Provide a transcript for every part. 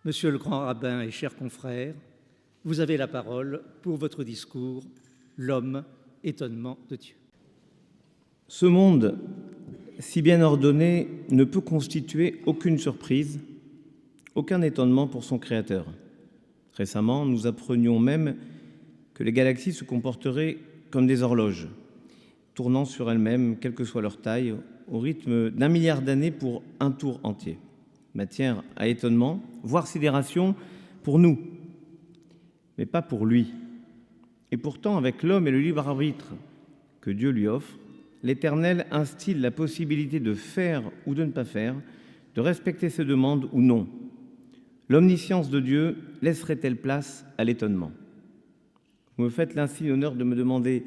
Monsieur le grand rabbin et chers confrères, vous avez la parole pour votre discours « L'homme, étonnement de Dieu ». Ce monde, si bien ordonné, ne peut constituer aucune surprise, aucun étonnement pour son créateur. Récemment, nous apprenions même que les galaxies se comporteraient comme des horloges, tournant sur elles-mêmes, quelle que soit leur taille, au rythme d'1 milliard d'années pour un tour entier. Matière à étonnement, voire sidération pour nous, mais pas pour lui. Et pourtant, avec l'homme et le libre arbitre que Dieu lui offre, l'Éternel instille la possibilité de faire ou de ne pas faire, de respecter ses demandes ou non. L'omniscience de Dieu laisserait-elle place à l'étonnement? Vous me faites l'insigne honneur de me demander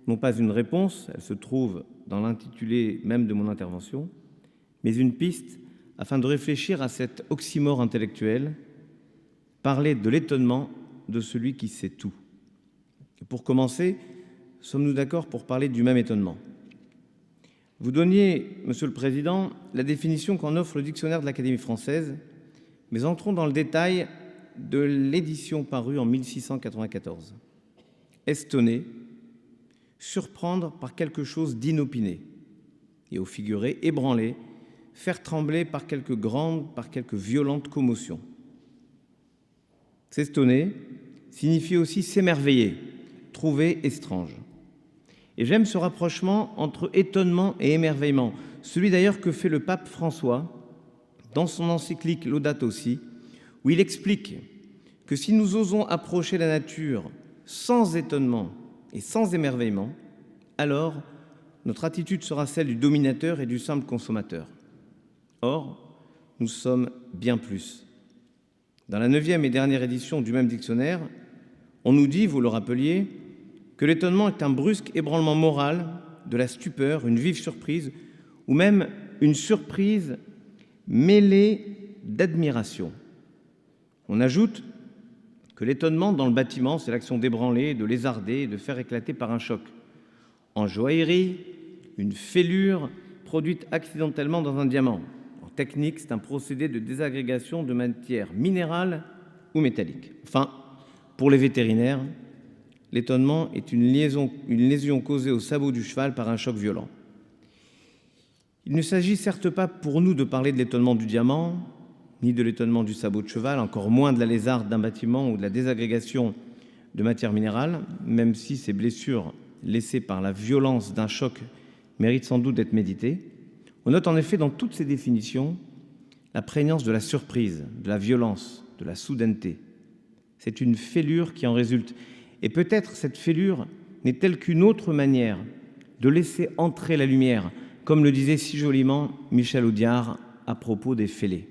non pas une réponse, elle se trouve dans l'intitulé même de mon intervention, mais une piste afin de réfléchir à cet oxymore intellectuel, parler de l'étonnement de celui qui sait tout. Et pour commencer, sommes-nous d'accord pour parler du même étonnement? Vous donniez, Monsieur le Président, la définition qu'en offre le dictionnaire de l'Académie française, mais entrons dans le détail de l'édition parue en 1694. Estonner, surprendre par quelque chose d'inopiné, et au figuré, ébranler, faire trembler par quelque violente commotion. S'estonner signifie aussi s'émerveiller, trouver étrange. Et j'aime ce rapprochement entre étonnement et émerveillement, celui d'ailleurs que fait le pape François dans son encyclique Laudato Si, où il explique que si nous osons approcher la nature sans étonnement et sans émerveillement, alors notre attitude sera celle du dominateur et du simple consommateur. Or, nous sommes bien plus. Dans la 9e et dernière édition du même dictionnaire, on nous dit, vous le rappeliez, que l'étonnement est un brusque ébranlement moral, de la stupeur, une vive surprise, ou même une surprise mêlée d'admiration. On ajoute que l'étonnement dans le bâtiment, c'est l'action d'ébranler, de lézarder, de faire éclater par un choc. En joaillerie, une fêlure produite accidentellement dans un diamant. En technique, c'est un procédé de désagrégation de matière minérale ou métallique. Enfin, pour les vétérinaires, l'étonnement est une lésion causée au sabot du cheval par un choc violent. Il ne s'agit certes pas pour nous de parler de l'étonnement du diamant, ni de l'étonnement du sabot de cheval, encore moins de la lézarde d'un bâtiment ou de la désagrégation de matière minérale, même si ces blessures laissées par la violence d'un choc méritent sans doute d'être méditées. On note en effet dans toutes ces définitions la prégnance de la surprise, de la violence, de la soudaineté. C'est une fêlure qui en résulte. Et peut-être cette fêlure n'est-elle qu'une autre manière de laisser entrer la lumière, comme le disait si joliment Michel Audiard à propos des fêlés.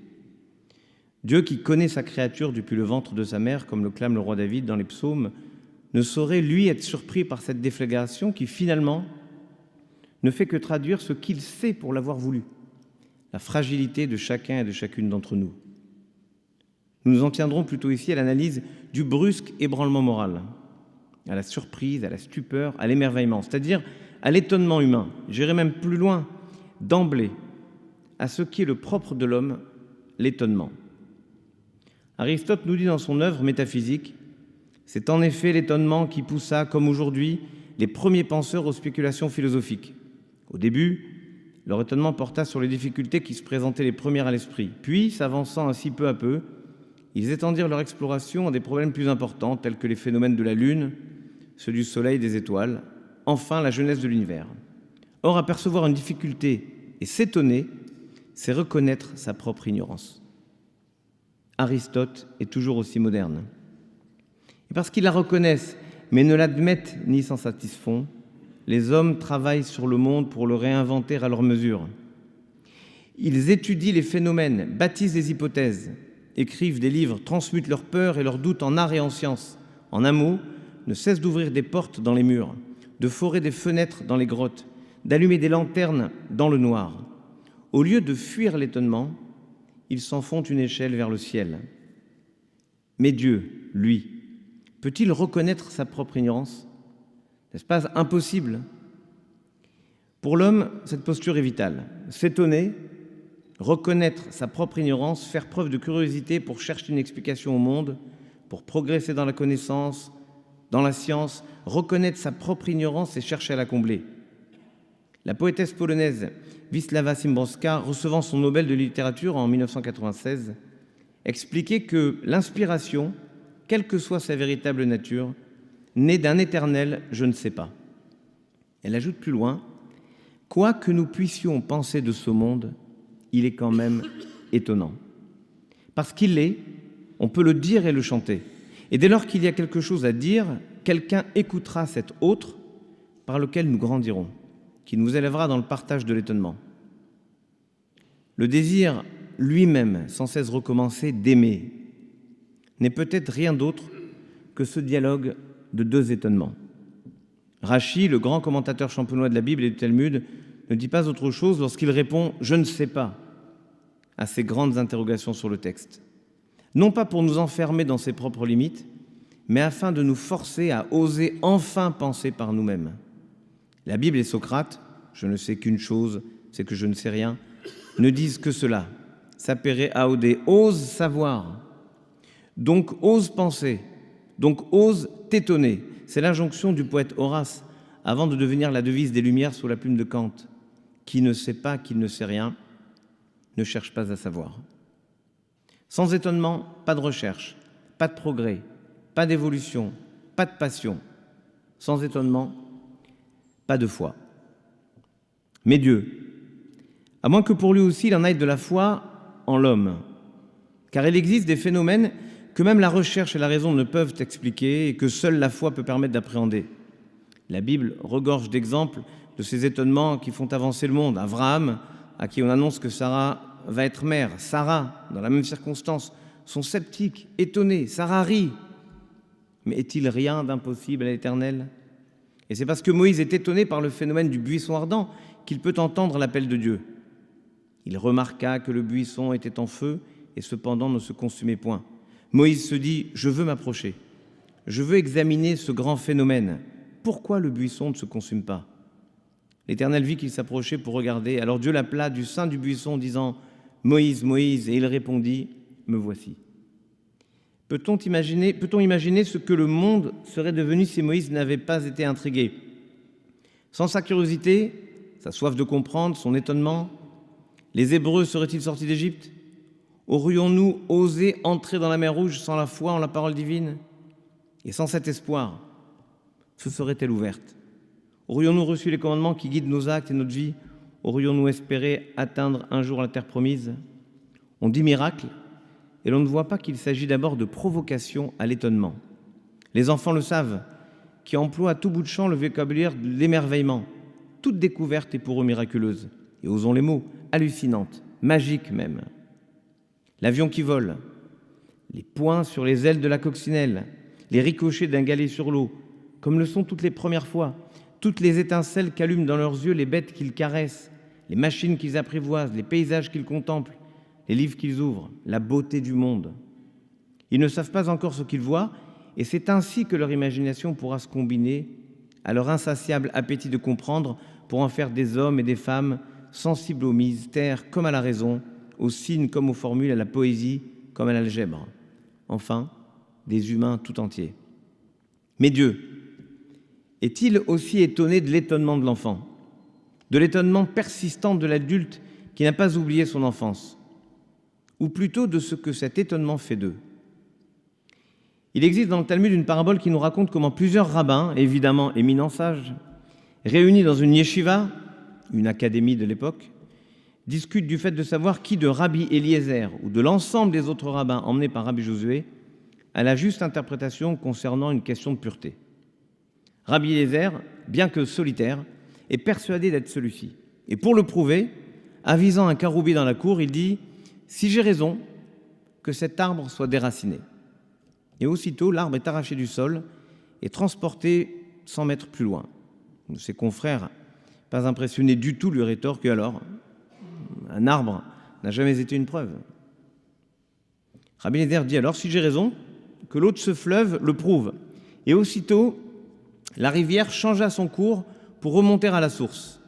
Dieu qui connaît sa créature depuis le ventre de sa mère, comme le clame le roi David dans les psaumes, ne saurait, lui, être surpris par cette déflagration qui, finalement, ne fait que traduire ce qu'il sait pour l'avoir voulu, la fragilité de chacun et de chacune d'entre nous. Nous nous en tiendrons plutôt ici à l'analyse du brusque ébranlement moral, à la surprise, à la stupeur, à l'émerveillement, c'est-à-dire à l'étonnement humain. J'irai même plus loin, d'emblée, à ce qui est le propre de l'homme, l'étonnement. Aristote nous dit dans son œuvre métaphysique, c'est en effet l'étonnement qui poussa, comme aujourd'hui, les premiers penseurs aux spéculations philosophiques. Au début, leur étonnement porta sur les difficultés qui se présentaient les premières à l'esprit. Puis, s'avançant ainsi peu à peu, ils étendirent leur exploration à des problèmes plus importants, tels que les phénomènes de la Lune, ceux du Soleil, des étoiles, enfin la jeunesse de l'univers. Or, apercevoir une difficulté et s'étonner, c'est reconnaître sa propre ignorance. Aristote est toujours aussi moderne. Et parce qu'ils la reconnaissent, mais ne l'admettent ni s'en satisfont, les hommes travaillent sur le monde pour le réinventer à leur mesure. Ils étudient les phénomènes, bâtissent des hypothèses, écrivent des livres, transmutent leurs peurs et leurs doutes en art et en science. En un mot, ne cessent d'ouvrir des portes dans les murs, de forer des fenêtres dans les grottes, d'allumer des lanternes dans le noir. Au lieu de fuir l'étonnement, ils s'en font une échelle vers le ciel. Mais Dieu, lui, peut-il reconnaître sa propre ignorance? N'est-ce pas impossible? Pour l'homme, cette posture est vitale. S'étonner, reconnaître sa propre ignorance, faire preuve de curiosité pour chercher une explication au monde, pour progresser dans la connaissance, dans la science, reconnaître sa propre ignorance et chercher à la combler. La poétesse polonaise Wisława Szymborska, recevant son Nobel de littérature en 1996, expliquait que l'inspiration, quelle que soit sa véritable nature, naît d'un éternel « je ne sais pas ». Elle ajoute plus loin « Quoi que nous puissions penser de ce monde, il est quand même étonnant. Parce qu'il l'est, on peut le dire et le chanter. Et dès lors qu'il y a quelque chose à dire, quelqu'un écoutera cet autre par lequel nous grandirons, qui nous élèvera dans le partage de l'étonnement. Le désir lui-même, sans cesse recommencé, d'aimer, n'est peut-être rien d'autre que ce dialogue de deux étonnements. Rachi, le grand commentateur champenois de la Bible et du Talmud, ne dit pas autre chose lorsqu'il répond « je ne sais pas » à ces grandes interrogations sur le texte. Non pas pour nous enfermer dans ses propres limites, mais afin de nous forcer à oser enfin penser par nous-mêmes. La Bible et Socrate, je ne sais qu'une chose, c'est que je ne sais rien, ne disent que cela. Sapere aude, ose savoir. Donc ose penser, donc ose t'étonner. C'est l'injonction du poète Horace, avant de devenir la devise des Lumières sous la plume de Kant. Qui ne sait pas qu'il ne sait rien, ne cherche pas à savoir. Sans étonnement, pas de recherche, pas de progrès, pas d'évolution, pas de passion. Sans étonnement, pas de foi. Mais Dieu, à moins que pour lui aussi il en aille de la foi en l'homme, car il existe des phénomènes que même la recherche et la raison ne peuvent expliquer et que seule la foi peut permettre d'appréhender. La Bible regorge d'exemples de ces étonnements qui font avancer le monde. Abraham, à qui on annonce que Sarah va être mère, Sarah, dans la même circonstance, sont sceptiques, étonnés. Sarah rit. Mais est-il rien d'impossible à l'Éternel ? Et c'est parce que Moïse est étonné par le phénomène du buisson ardent qu'il peut entendre l'appel de Dieu. Il remarqua que le buisson était en feu et cependant ne se consumait point. Moïse se dit « Je veux m'approcher. Je veux examiner ce grand phénomène. Pourquoi le buisson ne se consume pas ?» L'Éternel vit qu'il s'approchait pour regarder. Alors Dieu l'appela du sein du buisson, disant « Moïse, Moïse !» Et il répondit « Me voici. » Peut-on imaginer ce que le monde serait devenu si Moïse n'avait pas été intrigué? Sans sa curiosité, sa soif de comprendre, son étonnement, les Hébreux seraient-ils sortis d'Égypte? Aurions-nous osé entrer dans la mer Rouge sans la foi en la parole divine? Et sans cet espoir, se serait-elle ouverte? Aurions-nous reçu les commandements qui guident nos actes et notre vie? Aurions-nous espéré atteindre un jour la terre promise? On dit miracle, et l'on ne voit pas qu'il s'agit d'abord de provocation à l'étonnement. Les enfants le savent, qui emploient à tout bout de champ le vocabulaire de l'émerveillement. Toute découverte est pour eux miraculeuse, et osons les mots, hallucinante, magique même. L'avion qui vole, les poings sur les ailes de la coccinelle, les ricochets d'un galet sur l'eau, comme le sont toutes les premières fois, toutes les étincelles qu'allument dans leurs yeux les bêtes qu'ils caressent, les machines qu'ils apprivoisent, les paysages qu'ils contemplent, les livres qu'ils ouvrent, la beauté du monde. Ils ne savent pas encore ce qu'ils voient, et c'est ainsi que leur imagination pourra se combiner à leur insatiable appétit de comprendre pour en faire des hommes et des femmes sensibles aux mystères comme à la raison, aux signes comme aux formules, à la poésie comme à l'algèbre. Enfin, des humains tout entiers. Mais Dieu est-il aussi étonné de l'étonnement de l'enfant, de l'étonnement persistant de l'adulte qui n'a pas oublié son enfance, ou plutôt de ce que cet étonnement fait d'eux? Il existe dans le Talmud une parabole qui nous raconte comment plusieurs rabbins, évidemment éminents sages, réunis dans une yeshiva, une académie de l'époque, discutent du fait de savoir qui de Rabbi Eliezer ou de l'ensemble des autres rabbins emmenés par Rabbi Josué a la juste interprétation concernant une question de pureté. Rabbi Eliezer, bien que solitaire, est persuadé d'être celui-ci. Et pour le prouver, avisant un caroubi dans la cour, il dit « Si j'ai raison, que cet arbre soit déraciné. » Et aussitôt, l'arbre est arraché du sol et transporté 100 mètres plus loin. Ses confrères, pas impressionnés du tout, lui rétorquent « Alors, un arbre n'a jamais été une preuve. » Rabbi Eliezer dit alors « Si j'ai raison, que l'eau de ce fleuve le prouve. » Et aussitôt, la rivière changea son cours pour remonter à la source.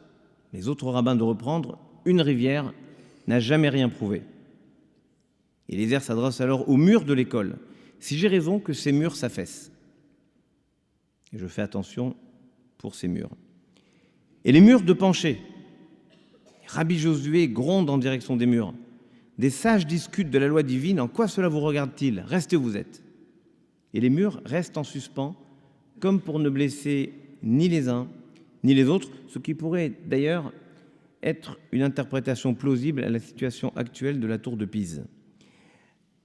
Les autres rabbins de reprendre une rivière n'a jamais rien prouvé. Eliezer s'adresse alors aux murs de l'école. Si j'ai raison que ces murs s'affaissent. Et je fais attention pour ces murs. Et les murs de pencher. Rabbi Josué gronde en direction des murs. Des sages discutent de la loi divine. En quoi cela vous regarde-t-il? Restez où vous êtes. Et les murs restent en suspens, comme pour ne blesser ni les uns ni les autres, ce qui pourrait d'ailleurs être une interprétation plausible à la situation actuelle de la tour de Pise.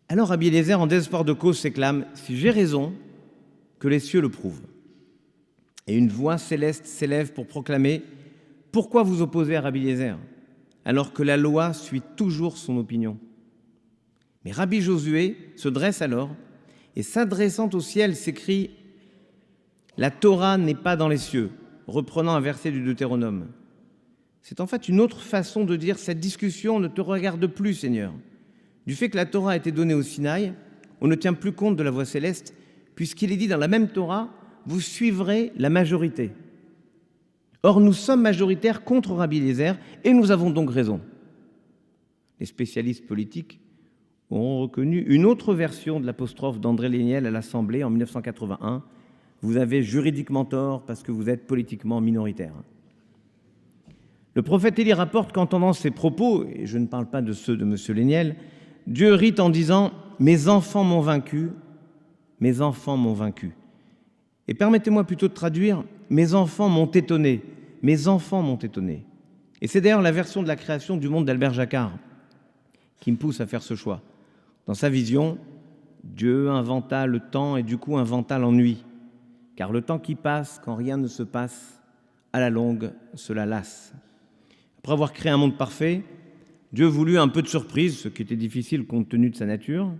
Alors Rabbi Eliezer, en désespoir de cause, s'éclame « Si j'ai raison, que les cieux le prouvent ». Et une voix céleste s'élève pour proclamer « Pourquoi vous opposez à Rabbi Eliezer, alors que la loi suit toujours son opinion ?» Mais Rabbi Josué se dresse alors et, s'adressant au ciel, s'écrie « La Torah n'est pas dans les cieux », reprenant un verset du Deutéronome. C'est en fait une autre façon de dire « Cette discussion ne te regarde plus, Seigneur ». Du fait que la Torah a été donnée au Sinaï, on ne tient plus compte de la voix céleste, puisqu'il est dit dans la même Torah « Vous suivrez la majorité ». Or, nous sommes majoritaires contre Rabbi Eliezer et nous avons donc raison. Les spécialistes politiques ont reconnu une autre version de l'apostrophe d'André Léniel à l'Assemblée en 1981. Vous avez juridiquement tort parce que vous êtes politiquement minoritaire. Le prophète Élie rapporte qu'entendant ces propos, et je ne parle pas de ceux de M. Léniel, Dieu rit en disant « Mes enfants m'ont vaincu, mes enfants m'ont vaincu ». Et permettez-moi plutôt de traduire « Mes enfants m'ont étonné, mes enfants m'ont étonné ». Et c'est d'ailleurs la version de la création du monde d'Albert Jacquard qui me pousse à faire ce choix. Dans sa vision, Dieu inventa le temps et du coup inventa l'ennui. Car le temps qui passe, quand rien ne se passe, à la longue, cela lasse. Après avoir créé un monde parfait, Dieu voulut un peu de surprise, ce qui était difficile compte tenu de sa nature.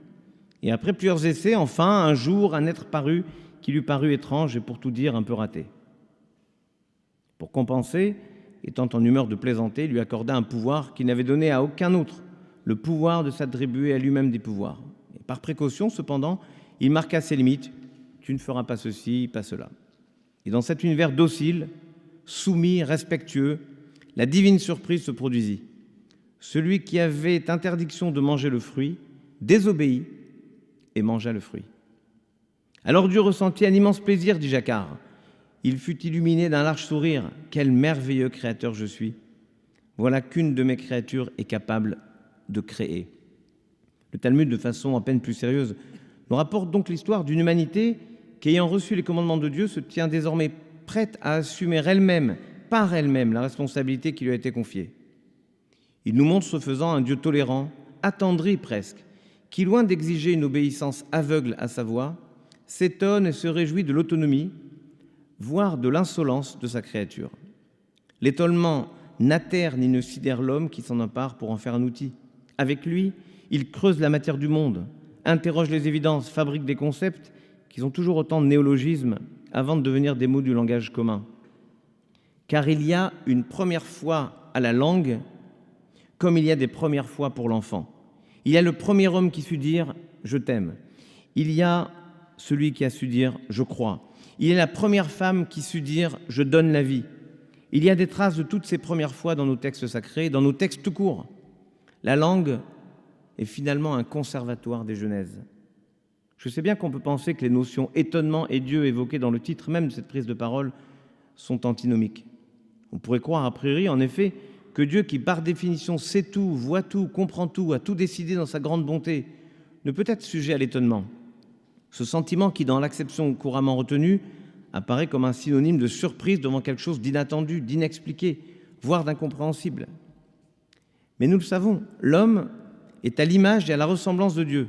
Et après plusieurs essais, enfin, un jour, un être parut qui lui parut étrange et pour tout dire un peu raté. Pour compenser, étant en humeur de plaisanter, il lui accorda un pouvoir qu'il n'avait donné à aucun autre, le pouvoir de s'attribuer à lui-même des pouvoirs. Et par précaution, cependant, il marqua ses limites. Tu ne feras pas ceci, pas cela. Et dans cet univers docile, soumis, respectueux, la divine surprise se produisit. Celui qui avait interdiction de manger le fruit désobéit et mangea le fruit. Alors Dieu ressentit un immense plaisir, dit Jacquard. Il fut illuminé d'un large sourire. Quel merveilleux créateur je suis. Voilà qu'une de mes créatures est capable de créer. Le Talmud, de façon à peine plus sérieuse, nous rapporte donc l'histoire d'une humanité qui, ayant reçu les commandements de Dieu, se tient désormais prête à assumer elle-même, par elle-même, la responsabilité qui lui a été confiée. Il nous montre, ce faisant, un Dieu tolérant, attendri presque, qui, loin d'exiger une obéissance aveugle à sa voix, s'étonne et se réjouit de l'autonomie, voire de l'insolence de sa créature. L'étonnement n'atterre ni ne sidère l'homme qui s'en empare pour en faire un outil. Avec lui, il creuse la matière du monde, interroge les évidences, fabrique des concepts qui ont toujours autant de néologismes avant de devenir des mots du langage commun. Car il y a une première fois à la langue comme il y a des premières fois pour l'enfant. Il y a le premier homme qui sut dire « je t'aime ». Il y a celui qui a su dire « je crois ». Il y a la première femme qui sut dire « je donne la vie ». Il y a des traces de toutes ces premières fois dans nos textes sacrés, dans nos textes tout court. La langue est finalement un conservatoire des genèses. Je sais bien qu'on peut penser que les notions étonnement et Dieu évoquées dans le titre même de cette prise de parole sont antinomiques. On pourrait croire a priori, en effet, que Dieu, qui par définition sait tout, voit tout, comprend tout, a tout décidé dans sa grande bonté, ne peut être sujet à l'étonnement. Ce sentiment qui, dans l'acception couramment retenue, apparaît comme un synonyme de surprise devant quelque chose d'inattendu, d'inexpliqué, voire d'incompréhensible. Mais nous le savons, l'homme est à l'image et à la ressemblance de Dieu.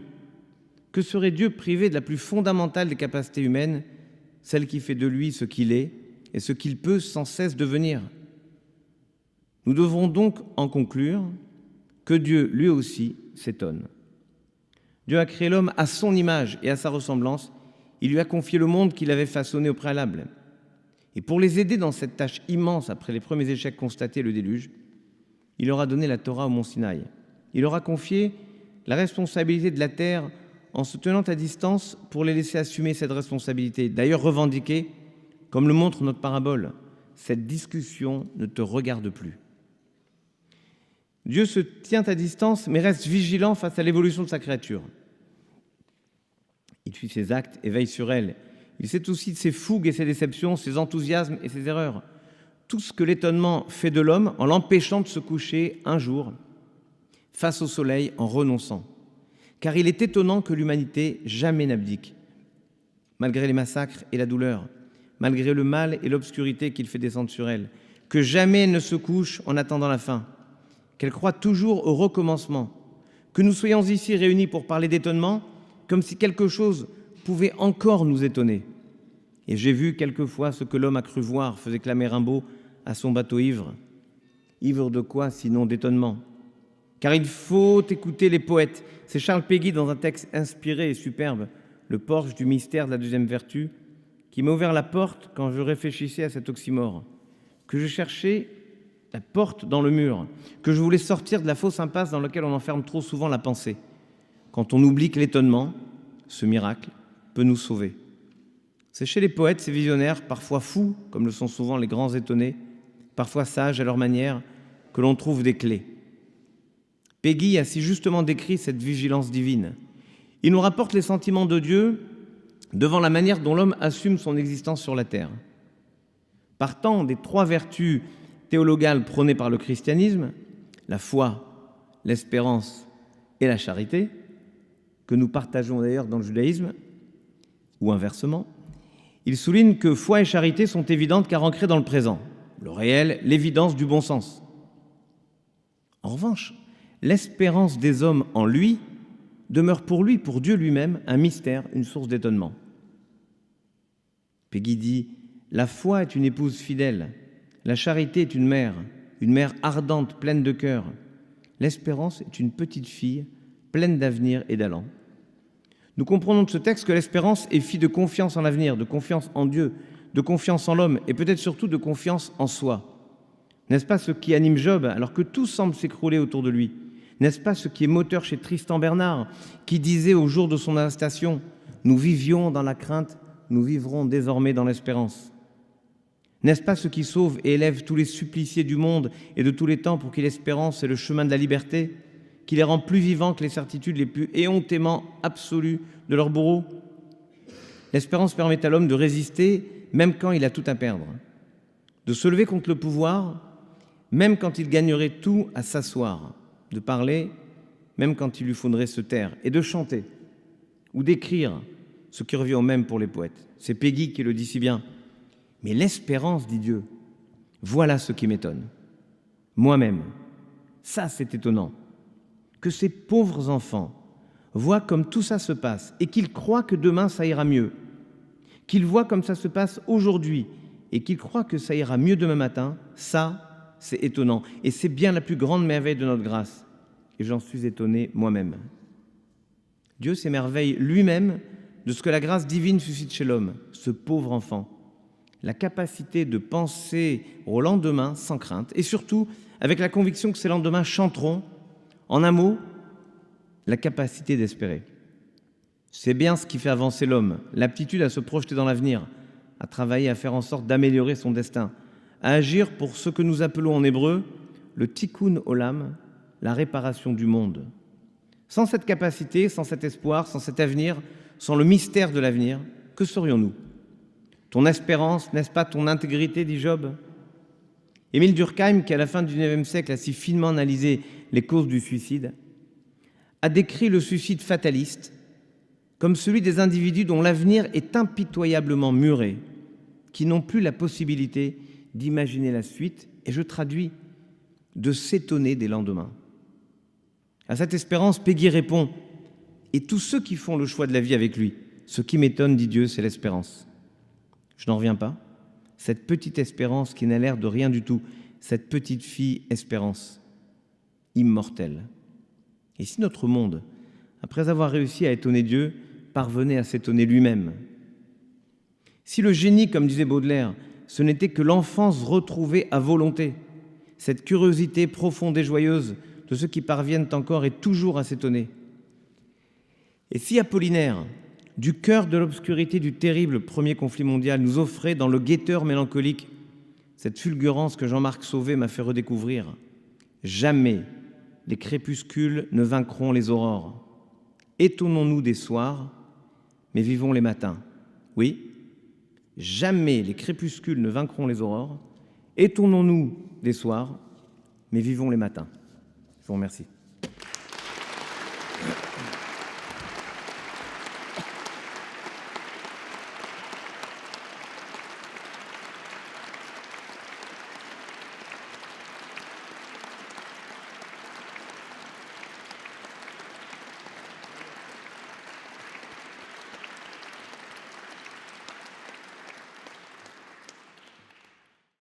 Que serait Dieu privé de la plus fondamentale des capacités humaines, celle qui fait de lui ce qu'il est et ce qu'il peut sans cesse devenir? Nous devrons donc en conclure que Dieu, lui aussi, s'étonne. Dieu a créé l'homme à son image et à sa ressemblance. Il lui a confié le monde qu'il avait façonné au préalable. Et pour les aider dans cette tâche immense après les premiers échecs constatés, le déluge, il leur a donné la Torah au mont Sinaï. Il leur a confié la responsabilité de la terre en se tenant à distance pour les laisser assumer cette responsabilité, d'ailleurs revendiquée, comme le montre notre parabole. Cette discussion ne te regarde plus. Dieu se tient à distance, mais reste vigilant face à l'évolution de sa créature. Il suit ses actes et veille sur elle. Il sait aussi de ses fougues et ses déceptions, ses enthousiasmes et ses erreurs. Tout ce que l'étonnement fait de l'homme en l'empêchant de se coucher un jour face au soleil en renonçant. Car il est étonnant que l'humanité jamais n'abdique, malgré les massacres et la douleur, malgré le mal et l'obscurité qu'il fait descendre sur elle, que jamais elle ne se couche en attendant la fin, qu'elle croit toujours au recommencement, que nous soyons ici réunis pour parler d'étonnement, comme si quelque chose pouvait encore nous étonner. Et j'ai vu quelquefois ce que l'homme a cru voir, faisait clamer Rimbaud à son bateau ivre. Ivre de quoi sinon d'étonnement? Car il faut écouter les poètes. C'est Charles Péguy, dans un texte inspiré et superbe, Le porche du mystère de la deuxième vertu, qui m'a ouvert la porte quand je réfléchissais à cet oxymore, que je cherchais la porte dans le mur, que je voulais sortir de la fausse impasse dans laquelle on enferme trop souvent la pensée, quand on oublie que l'étonnement, ce miracle, peut nous sauver. C'est chez les poètes, ces visionnaires, parfois fous, comme le sont souvent les grands étonnés, parfois sages à leur manière, que l'on trouve des clés. Péguy a si justement décrit cette vigilance divine. Il nous rapporte les sentiments de Dieu devant la manière dont l'homme assume son existence sur la terre. Partant des trois vertus théologales prônées par le christianisme, la foi, l'espérance et la charité, que nous partageons d'ailleurs dans le judaïsme, ou inversement, il souligne que foi et charité sont évidentes car ancrées dans le présent, le réel, l'évidence du bon sens. En revanche, l'espérance des hommes en lui demeure pour lui, pour Dieu lui-même, un mystère, une source d'étonnement. Péguy dit « La foi est une épouse fidèle, la charité est une mère ardente, pleine de cœur. L'espérance est une petite fille, pleine d'avenir et d'allant. » Nous comprenons de ce texte que l'espérance est fille de confiance en l'avenir, de confiance en Dieu, de confiance en l'homme et peut-être surtout de confiance en soi. N'est-ce pas ce qui anime Job alors que tout semble s'écrouler autour de lui? N'est-ce pas ce qui est moteur chez Tristan Bernard qui disait au jour de son arrestation « Nous vivions dans la crainte, nous vivrons désormais dans l'espérance ». N'est-ce pas ce qui sauve et élève tous les suppliciés du monde et de tous les temps pour qui l'espérance est le chemin de la liberté, qui les rend plus vivants que les certitudes les plus éhontément absolues de leur bourreau? L'espérance permet à l'homme de résister même quand il a tout à perdre, de se lever contre le pouvoir même quand il gagnerait tout à s'asseoir, de parler même quand il lui faudrait se taire, et de chanter ou d'écrire, ce qui revient au même pour les poètes. C'est Péguy qui le dit si bien. Mais l'espérance, dit Dieu, voilà ce qui m'étonne. Moi-même, ça c'est étonnant, que ces pauvres enfants voient comme tout ça se passe et qu'ils croient que demain ça ira mieux, qu'ils voient comme ça se passe aujourd'hui et qu'ils croient que ça ira mieux demain matin, ça c'est étonnant. Et c'est bien la plus grande merveille de notre grâce. Et j'en suis étonné moi-même. Dieu s'émerveille lui-même de ce que la grâce divine suscite chez l'homme, ce pauvre enfant. La capacité de penser au lendemain sans crainte et surtout avec la conviction que ces lendemains chanteront, en un mot, la capacité d'espérer. C'est bien ce qui fait avancer l'homme, l'aptitude à se projeter dans l'avenir, à travailler, à faire en sorte d'améliorer son destin, à agir pour ce que nous appelons en hébreu le tikkun olam, la réparation du monde. Sans cette capacité, sans cet espoir, sans cet avenir, sans le mystère de l'avenir, que serions-nous? Ton espérance, n'est-ce pas ton intégrité, dit Job? Émile Durkheim, qui à la fin du XIXe siècle a si finement analysé les causes du suicide, a décrit le suicide fataliste comme celui des individus dont l'avenir est impitoyablement muré, qui n'ont plus la possibilité d'imaginer la suite, et je traduis, de s'étonner des lendemains. À cette espérance, Péguy répond « Et tous ceux qui font le choix de la vie avec lui, ce qui m'étonne, dit Dieu, c'est l'espérance. » Je n'en reviens pas. Cette petite espérance qui n'a l'air de rien du tout, cette petite fille espérance, immortelle. Et si notre monde, après avoir réussi à étonner Dieu, parvenait à s'étonner lui-même? Si le génie, comme disait Baudelaire, ce n'était que l'enfance retrouvée à volonté, cette curiosité profonde et joyeuse de ceux qui parviennent encore et toujours à s'étonner. Et si Apollinaire, du cœur de l'obscurité du terrible premier conflit mondial, nous offrait dans le guetteur mélancolique cette fulgurance que Jean-Marc Sauvé m'a fait redécouvrir, jamais les crépuscules ne vaincront les aurores. Étonnons-nous des soirs, mais vivons les matins. Oui, jamais les crépuscules ne vaincront les aurores. Étonnons-nous des soirs, mais vivons les matins. Je vous remercie.